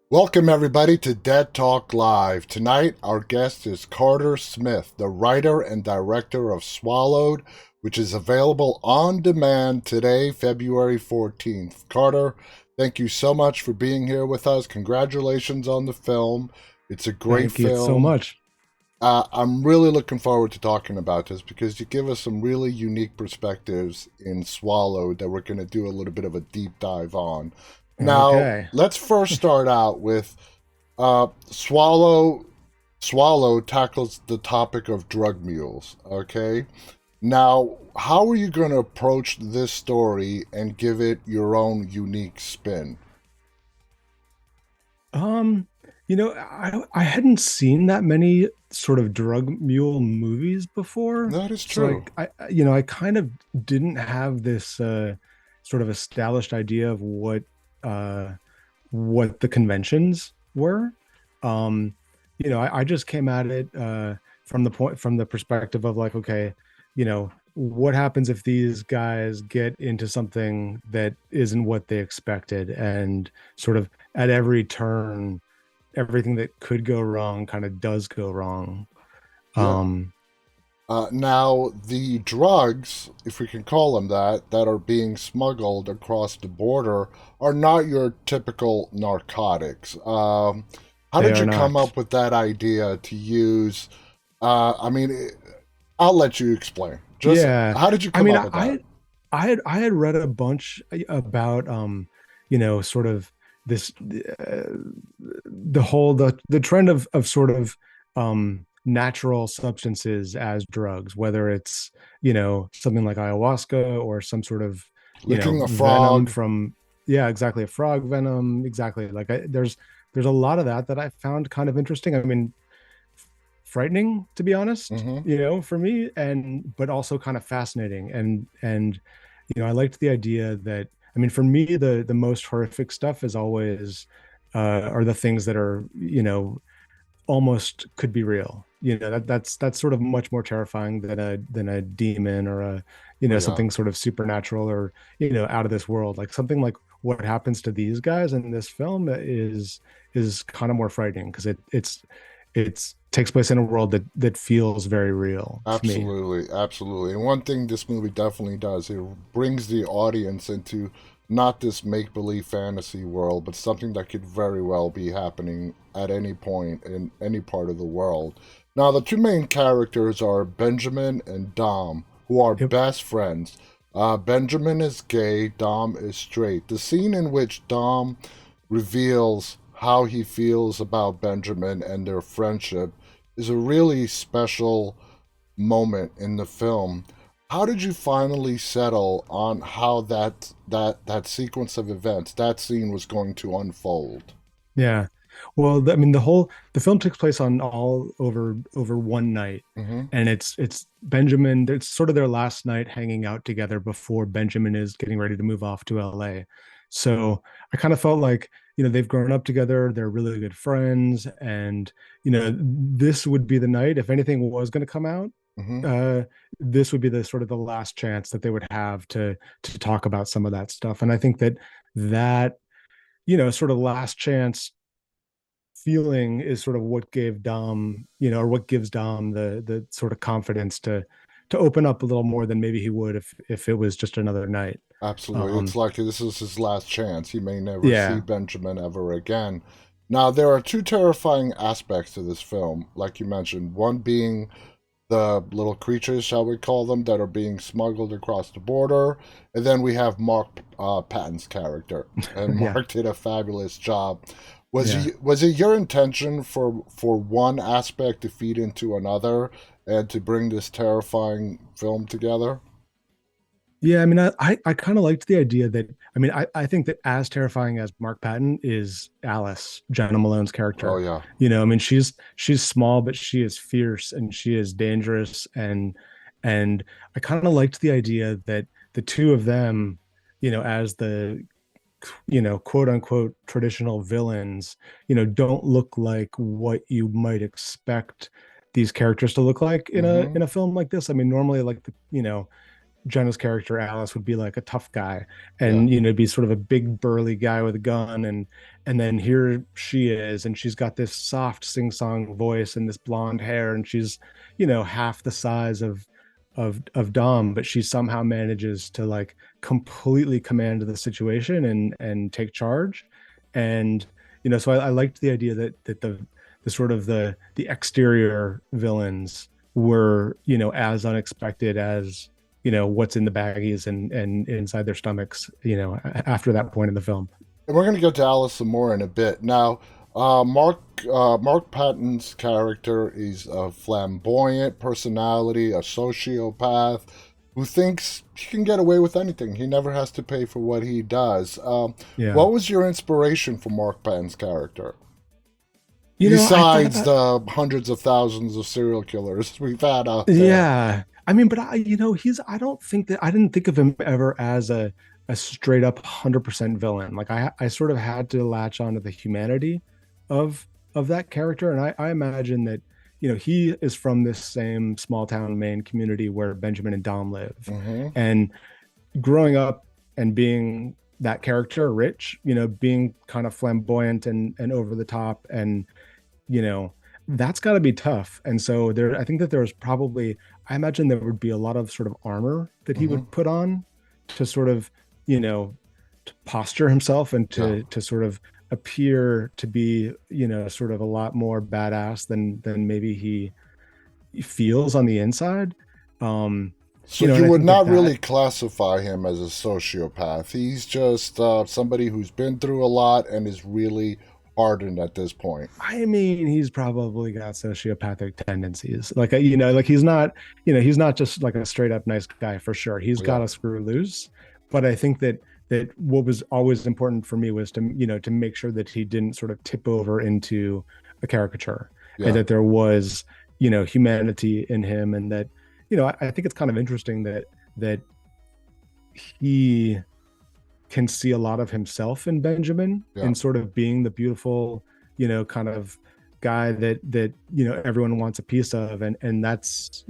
Welcome, everybody, to Dead Talk Live. Tonight, our guest is Carter Smith, the writer and director of Swallowed, which is available on demand today, February 14th. Carter, thank you so much for being here with us. Congratulations on the film. It's a great Thank you so film. much. I'm really looking forward to talking about this because you give us some really unique perspectives in Swallowed that we're going to do a little bit of a deep dive on. Now, Okay. let's first start out with Swallow tackles the topic of drug mules. Okay. Now, how are you going to approach this story and give it your own unique spin? Um, I hadn't seen that many sort of drug mule movies before. That is So true. I kind of didn't have this sort of established idea of uh what the conventions were. Um, I just came at it from the perspective of like, okay, what happens if these guys get into something that isn't what they expected, and sort of at every turn, everything that could go wrong kind of does go wrong. Yeah. Um, Now, the drugs, if we can call them that, that are being smuggled across the border are not your typical narcotics. How they did are you come not. up with that idea to use? I mean, I'll let you explain. Just Yeah, how did you I come mean, up with that? I had read a bunch about sort of this the whole the trend of sort of natural substances as drugs, whether it's something like ayahuasca or some sort of Licking a venom frog. from, yeah, exactly, a frog venom, exactly. Like there's a lot of that I found kind of interesting. I mean, frightening, to be honest, Mm-hmm. for me, and but also kind of fascinating. And I liked the idea that, I mean, for me, the most horrific stuff is always are the things that are, almost could be real. That's sort of much more terrifying than a demon or a, Oh yeah, something sort of supernatural or, out of this world. Like something like what happens to these guys in this film is kind of more frightening because it's takes place in a world that feels very real to me. absolutely, absolutely. And one thing this movie definitely does, it brings the audience into not this make believe fantasy world, but something that could very well be happening at any point in any part of the world. Now, the two main characters are Benjamin and Dom, who are Yep. best friends. Benjamin is gay, Dom is straight. The scene in which Dom reveals how he feels about Benjamin and their friendship is a really special moment in the film. How did you finally settle on how that sequence of events, that scene was going to unfold? Yeah. Well, I mean, the film takes place on all over one night, Mm-hmm. and it's Benjamin. It's sort of their last night hanging out together before Benjamin is getting ready to move off to LA. So I kind of felt like, they've grown up together, they're really good friends, and this would be the night if anything was going to come out. Mm-hmm. Uh, this would be the sort of the last chance that they would have to talk about some of that stuff, and I think that sort of last chance feeling is sort of what gave Dom, or what gives Dom the sort of confidence to open up a little more than maybe he would if it was just another night. Absolutely. It's Um, like this is his last chance. He may never see yeah, Benjamin ever again. Now, there are two terrifying aspects to this film, like you mentioned. One being the little creatures, shall we call them, that are being smuggled across the border. And then we have Mark Patton's character. And yeah, Mark did a fabulous job. yeah. Was it your intention for one aspect to feed into another and to bring this terrifying film together? Yeah, I mean, I kind of liked the idea that, I mean, I think that as terrifying as Mark Patton is Alice, Jenna Malone's Oh character, yeah. I mean, she's small, but she is fierce and she is dangerous. And I kind of liked the idea that the two of them, as the, quote unquote traditional villains, don't look like what you might expect these characters to look like in a Mm-hmm. in a film like this. I mean, normally, like, Jenna's character Alice would be like a tough guy, Yeah. and be sort of a big burly guy with a gun, and then here she is, and she's got this soft sing-song voice and this blonde hair, and she's half the size of Dom, but she somehow manages to like completely command the situation and take charge. And so I liked the idea that the sort of the exterior villains were as unexpected as what's in the baggies and inside their stomachs after that point in the film. And we're going to go to Alice some more in a bit. Now, Mark Patton's character is a flamboyant personality, a sociopath who thinks he can get away with anything. He never has to pay for what he does. Yeah. What was your inspiration for Mark Patton's character? I Besides the hundreds of thousands of serial killers we've had out there. yeah, I mean, but I don't think that I didn't think of him ever as a straight up 100% villain. Like I sort of had to latch onto the humanity of that character, and I imagine that he is from this same small town Maine community where Benjamin and Dom live, Hmm. and growing up and being that character, Rich, being kind of flamboyant and over the top, and you know that's got to be tough. And so I think that there was probably, I imagine there would be a lot of sort of armor that he Hmm. would put on to sort of you know to posture himself and Yeah. to sort of appear to be sort of a lot more badass than maybe he feels on the inside. um So and you I would think that not really classify him as a sociopath. He's just somebody who's been through a lot and is really hardened at this point. I mean, he's probably got sociopathic tendencies. Like, like he's not just like a straight up nice guy for sure. He's got Yeah. to screw loose. But I think that what was always important for me was to make sure that he didn't sort of tip over into a caricature, Yeah. and that there was, humanity in him, and that, I think it's kind of interesting that he can see a lot of himself in Benjamin, Yeah. and sort of being the beautiful, kind of guy that everyone wants a piece of, and that's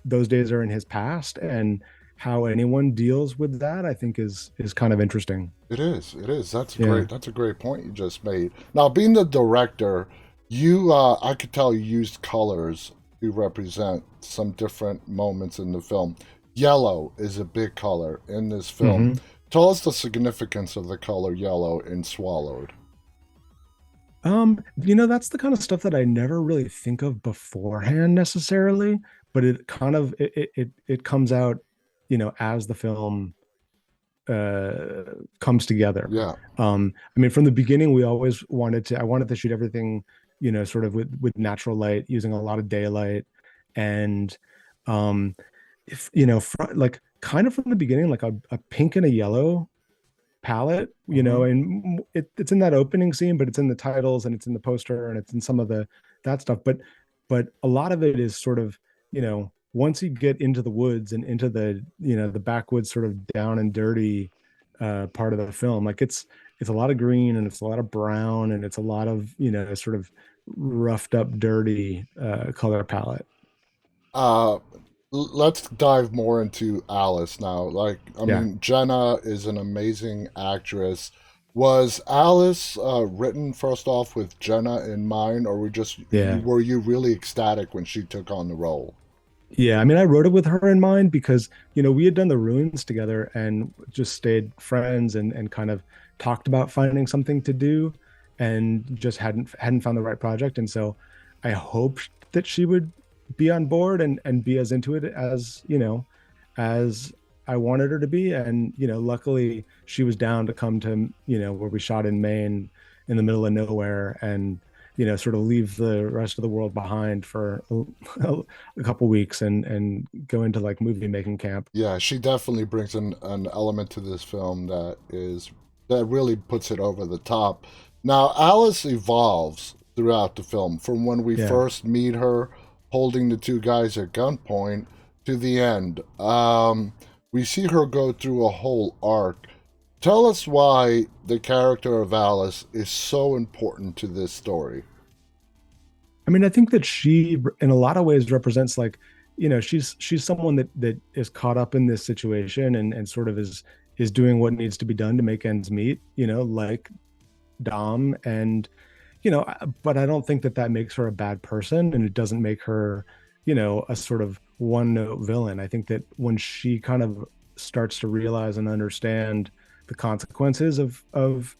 those days are in his past, and how anyone deals with that, I think is kind of interesting. It is. It is. That's Yeah. great. That's a great point you just made. Now, being the director, I could tell you used colors to represent some different moments in the film. Yellow is a big color in this film. Mhm. Tell us the significance of the color yellow in Swallowed. That's the kind of stuff that I never really think of beforehand necessarily, but it kind of it comes out, as the film comes together. Yeah. I mean, from the beginning, I wanted to shoot everything, sort of with natural light, using a lot of daylight, and if like kind of from the beginning, like a pink and a yellow palette, Mhm. and it's in that opening scene, but it's in the titles and it's in the poster and it's in some of that stuff. But a lot of it is sort of, once you get into the woods and into the backwoods, sort of down and dirty part of the film, like it's a lot of green and it's a lot of brown and it's a lot of sort of roughed up, dirty color palette. Uh, let's dive more into Alice now. Like, I Yeah. mean, Jenna is an amazing actress. Was Alice written first off with Jenna in mind, or Yeah. were you really ecstatic when she took on the role? Yeah, I mean, I wrote it with her in mind because, we had done the ruins together and just stayed friends and kind of talked about finding something to do, and just hadn't found the right project. And so I hoped that she would be on board and be as into it as I wanted her to be. And, luckily she was down to come to, where we shot in Maine, in the middle of nowhere, and sort of leave the rest of the world behind for a couple weeks and go into like movie making camp. Yeah, she definitely brings an element to this film that really puts it over the top. Now, Alice evolves throughout the film from when we Yeah. first meet her holding the two guys at gunpoint to the end. We see her go through a whole arc. Tell us why the character of Alice is so important to this story. I mean, I think that she, in a lot of ways, represents like she's someone that is caught up in this situation and sort of is doing what needs to be done to make ends meet, like Dom. And but I don't think that that makes her a bad person, and it doesn't make her, a sort of one note villain. I think that when she kind of starts to realize and understand the consequences of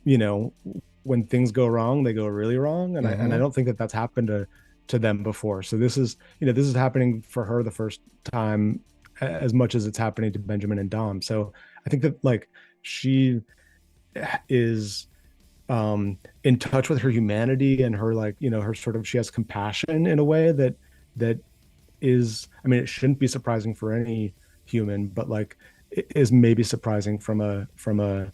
you know when things go wrong, they go really wrong. And I Mm-hmm. don't think that that's happened to them before. So this is happening for her the first time, as much as it's happening to Benjamin and Dom. So I think that, like, she is in touch with her humanity and her, like, her sort of, she has compassion in a way that is, I mean, it shouldn't be surprising for any human, but like it is maybe surprising from a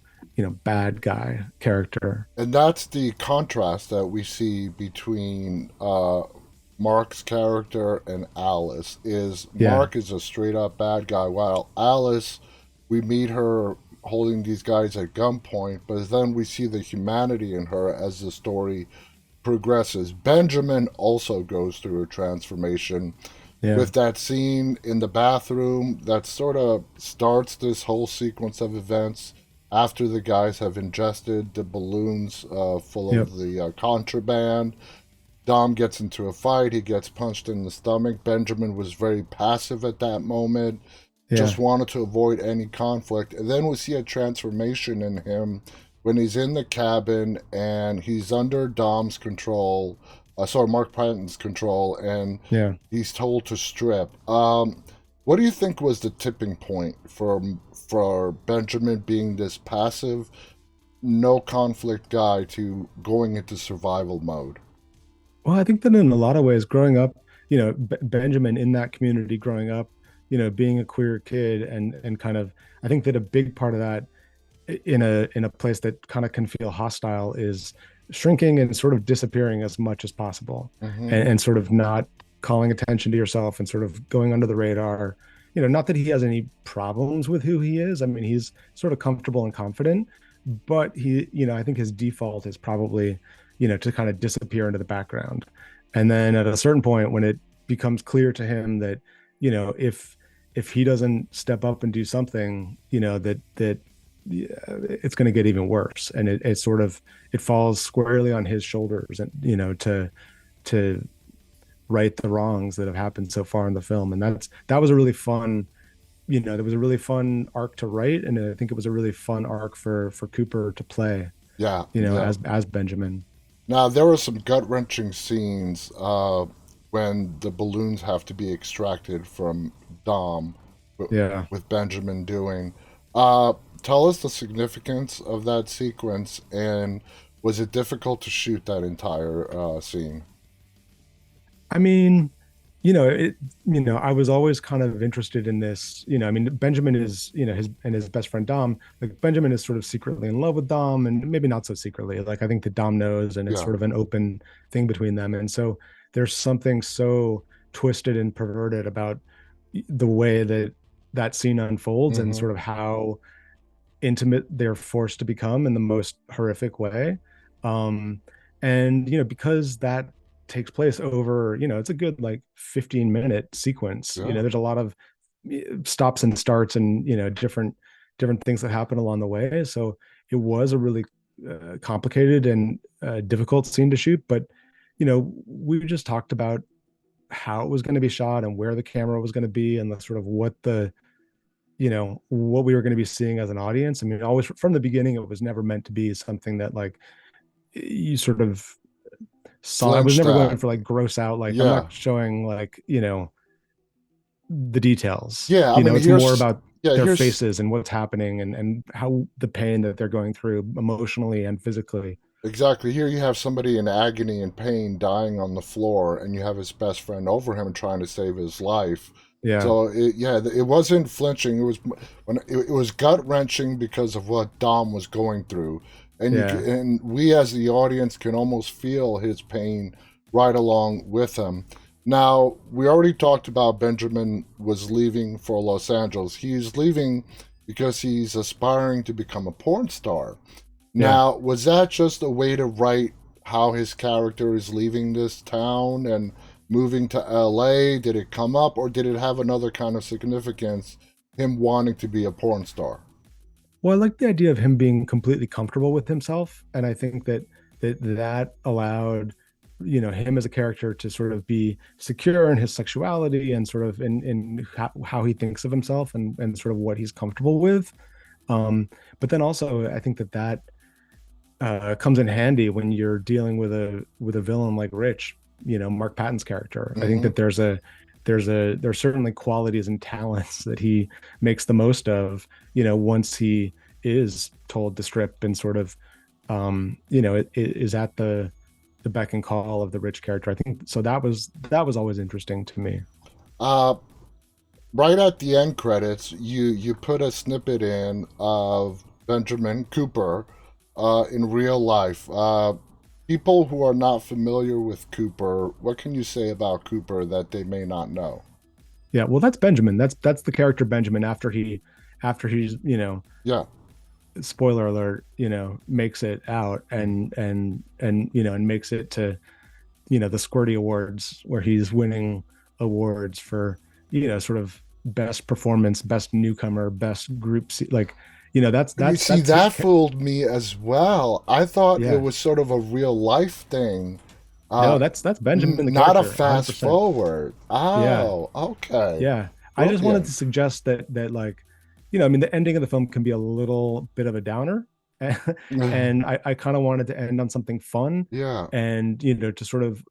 bad guy character. And that's the contrast that we see between Mark's character and Alice. Is Yeah. Mark is a straight up bad guy, while Alice, we meet her holding these guys at gunpoint, but then we see the humanity in her as the story progresses. Benjamin also goes through a transformation Yeah. with that scene in the bathroom that sort of starts this whole sequence of events after the guys have ingested the balloons full Yep. of the contraband. Dom gets into a fight. He gets punched in the stomach. Benjamin was very passive at that moment, just Yeah. wanted to avoid any conflict. And then we see a transformation in him when he's in the cabin and he's under Dom's control, sorry, Mark Patton's control, and Yeah. he's told to strip. What do you think was the tipping point for Benjamin being this passive, no conflict guy to going into survival mode? Well, I think that in a lot of ways, growing up, Benjamin in that community, growing up, being a queer kid, and kind of, I think that a big part of that, in a place that kind of can feel hostile, is shrinking and sort of disappearing as much as possible, Mm-hmm. and sort of not calling attention to yourself and sort of going under the radar. Not that he has any problems with who he is. I mean, he's sort of comfortable and confident, but I think his default is probably, to kind of disappear into the background. And then at a certain point, when it becomes clear to him that, if he doesn't step up and do something, that yeah, it's going to get even worse. And it sort of, it falls squarely on his shoulders, and to right the wrongs that have happened so far in the film. And that was a really fun, there was a really fun arc to write, and I think it was a really fun arc for Cooper to play, Yeah, yeah. as Benjamin. Now there were some gut wrenching scenes when the balloons have to be extracted from Dom, Yeah. with Benjamin doing. Uh, Tell us the significance of that sequence, and was it difficult to shoot that entire scene? I mean, I was always kind of interested in this. I mean, Benjamin is, his best friend Dom. Like, Benjamin is sort of secretly in love with Dom, and maybe not so secretly. Like, I think that Dom knows, and it's Yeah. sort of an open thing between them. And so there's something so twisted and perverted about the way that that scene unfolds, and Mm-hmm. sort of how intimate they're forced to become in the most horrific way. Um, and because that takes place over, it's a good, like, 15-minute sequence. Yeah. There's a lot of stops and starts, and different things that happen along the way. So it was a really complicated and difficult scene to shoot. But we just talked about how it was going to be shot and where the camera was going to be, and the sort of what we were going to be seeing as an audience. I mean, always from the beginning, it was never meant to be something that, like, you sort of saw. I was Flinched never going at. for, like, gross out, like, I'm not Yeah. showing, like, the details. Yeah. I mean, It's more here's. about Yeah. their Here's. faces and what's happening, and how the pain that they're going through emotionally and physically. Exactly. Here you have somebody in agony and pain dying on the floor, and you have his best friend over him trying to save his life. Yeah. So it wasn't flinching. It was when it was gut wrenching because of what Dom was going through, and Yeah. and we as the audience can almost feel his pain right along with him. Now we already talked about Benjamin was leaving for Los Angeles. He's leaving because he's aspiring to become a porn star. Yeah. Now, was that just a way to write how his character is leaving this town and moving to LA? Did it come up, or did it have another kind of significance, him wanting to be a porn star? Well, I like the idea of him being completely comfortable with himself, and I think that allowed, him as a character to sort of be secure in his sexuality and sort of in how he thinks of himself and sort of what he's comfortable with. But then also, I think that comes in handy when you're dealing with a villain like Rich, Mark Patton's character. I think Hmm. that there's certainly qualities and talents that he makes the most of, once he is told to strip and sort of, it is at the beck and call of the Rich character. I think so. That was always interesting to me. Uh, right at the end credits, you put a snippet in of Benjamin Cooper in real life. People who are not familiar with Cooper, what can you say about Cooper that they may not know? Yeah, well, that's Benjamin. That's the character Benjamin after he's, Yeah. spoiler alert, makes it out and makes it to, the Squirty Awards where he's winning awards for, sort of best performance, best newcomer, best group, like, that's You that's see, that's his that fooled me as well. I thought it yeah. was sort of a real life thing, No, uh, that's Benjamin the not a character, fast 100%. forward. Yeah. Oh, okay. Yeah. I just wanted to Brilliant. suggest that like, I mean, the ending of the film can be a little bit of a downer. And I kind of wanted to end on something fun Yeah. and, to sort of,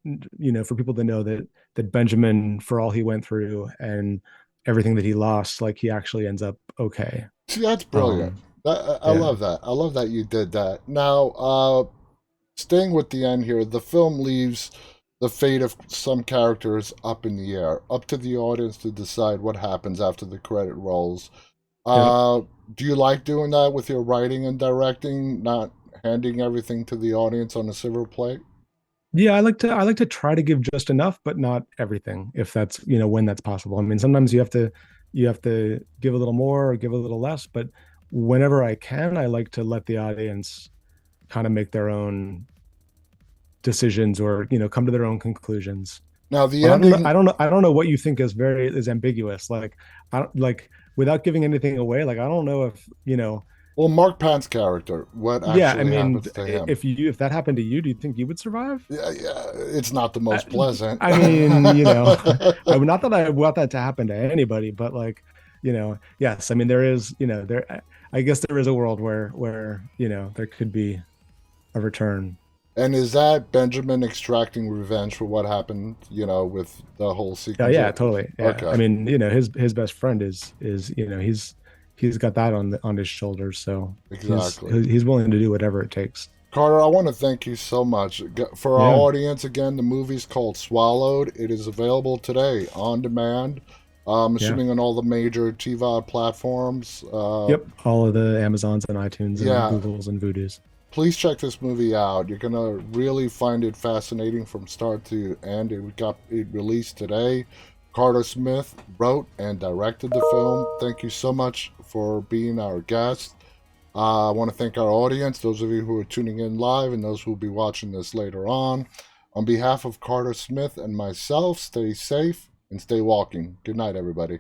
for people to know that Benjamin, for all he went through and everything that he lost, like he actually ends up okay. See, that's brilliant. Um, I yeah. love that. I love that you did that. Now, staying with the end here, the film leaves the fate of some characters up in the air, up to the audience to decide what happens after the credit rolls. Yep. Uh, do you like doing that with your writing and directing, not handing everything to the audience on a silver plate? Yeah, I like to try to give just enough, but not everything, if that's, when that's possible. I mean, sometimes you have to give a little more or give a little less, but whenever I can, I like to let the audience kind of make their own decisions or, come to their own conclusions. Now, the But I don't know, I ending, don't know, I don't know what you think is ambiguous. Like I don't like without giving anything away, like I don't know if, well, Mark Pan's character, what yeah, I actually mean, happens to him? if that happened to you, do you think you would survive? Yeah, yeah, it's not the I, most pleasant. I mean, I would not that I want that to happen to anybody, but like, yes, I mean, there is, I guess there is a world where, there could be a return. And is that Benjamin extracting revenge for what happened, with the whole Yeah, sequence? yeah, totally. Yeah. I Okay, mean, his best friend is, he's got that on his shoulders, so he's exactly. he's willing to do whatever it takes. Carter, I want to thank you so much. For our Yeah. audience, again, the movie's called Swallowed. It is available today on demand. I'm Yeah. assuming on all the major TVOD platforms. Yep. All of the Amazons and iTunes and Yeah, Googles and Voodoos. please check this movie out. You're gonna really find it fascinating from start to end. It got it released today. Carter Smith wrote and directed the film. Thank you so much for being our guest. I want to thank our audience, those of you who are tuning in live and those who will be watching this later on. On behalf of Carter Smith and myself, stay safe and stay walking. Good night, everybody.